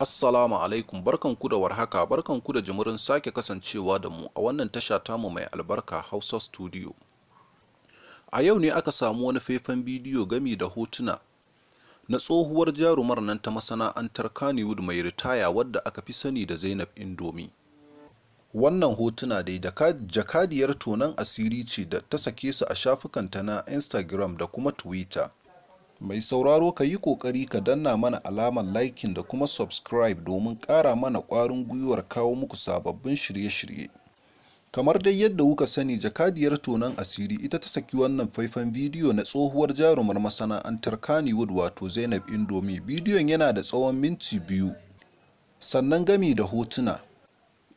Assalamu alaikum, barkanku da warhaka, barkanku da jimurin sake kasancewa da mu a wannan tasha tamu mai albarka Hausa Studio. A yau ne aka samu wani faifan bidiyo gami da hotuna na tsohuwar jarumar nan ta masana'antar Kannywood mai ritaya wadda aka fi sani da Zainab Indomie. Wannan hotuna dai da jakadiyar tonon asiri ce da ta sake su a shafukanta na Instagram da kuma Twitter. Mai sauraro ka yi ƙoƙari ka danna mana alamar liking da kuma subscribe domin ƙara mana ƙwarin gwiwar kawo muku sababbin shirye-shirye. Kamar dai yadda kuka sani, jakadiyar tonon asiri ita ta saki wannan faifan bidiyo na tsohuwar jarumar masana'antar Kannywood wato Zainab Indomie. Bidiyon yana da tsawon minti 2 sannan gami da hotuna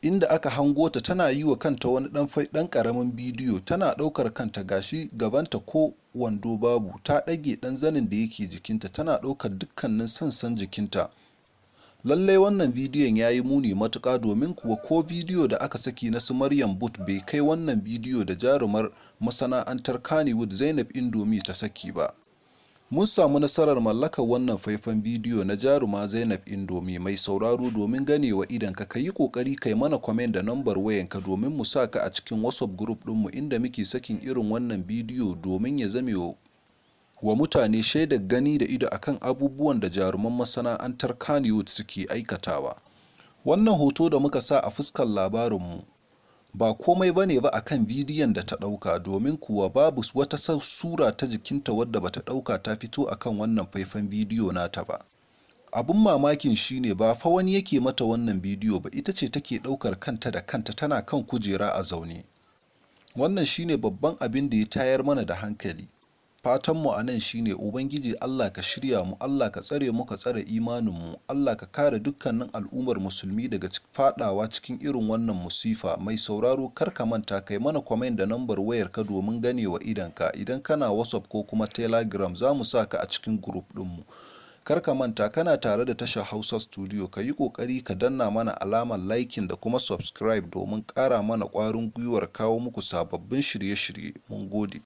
inda aka hango ta tana yi wa kanta wani ɗan ƙaramin bidiyo, tana ɗaukar kanta gashi gabanta ko wando babu, ta ɗage ɗan zanin da yake jikinta, tana ɗaukar dukkanin sassan jikinta. Lallai wannan bidiyon ya yi muni matuƙa, domin kuwa ko bidiyo da aka saki na su Maryam But bai kai wannan bidiyo da jarumar masana'antar Kannywood Zainab Indomie ta saki ba. Mun samu nasarar mallakar wannan faifan bidiyo na jaruma Zainab Indomie. Mai sauraro, domin ganewa idanka ka yi ƙoƙari kai mana comment da nambar wayanka domin mu sa ka a cikin WhatsApp group ɗinmu inda muke sakin irin wannan bidiyo domin ya zame wa mutane shaidar gani da ido akan abubuwan da jaruman masana'antar Kannywood suke aikatawa. Wannan hoto da muka sa a fuskar labarinmu ba komai bane ba akan bidiyon da ta ɗauka, domin kuwa babu wata sura ta jikinta wadda bata ɗauka ta fito akan wannan faifan bidiyo nata ba. Abun mamakin shine ba fa wani yake mata wannan bidiyo ba, ita ce take ɗaukar kanta da kanta, tana kan kujera a zaune. Wannan shine babban abin da ya tayar mana da hankali. Fatanmu a nan shine Ubangiji Allah ka shirya mu, Allah ka tsare mu, ka tsare imaninmu, Allah ka kare dukkanin al'ummar musulmi daga fadawa cikin irin wannan musifa. Mai sauraro, kar ka manta kai mana comment da nambar wayarka domin ganewa idanka. Idan kana WhatsApp ko kuma Telegram za mu sa ka a cikin group ɗinmu. Kar ka manta kana tare da tashar Hausa Studio, ka yi ƙoƙari ka danna mana alamar liking da kuma subscribe domin ƙara mana ƙwarin gwiwar kawo muku sababbin shirye-shirye. Mun gode.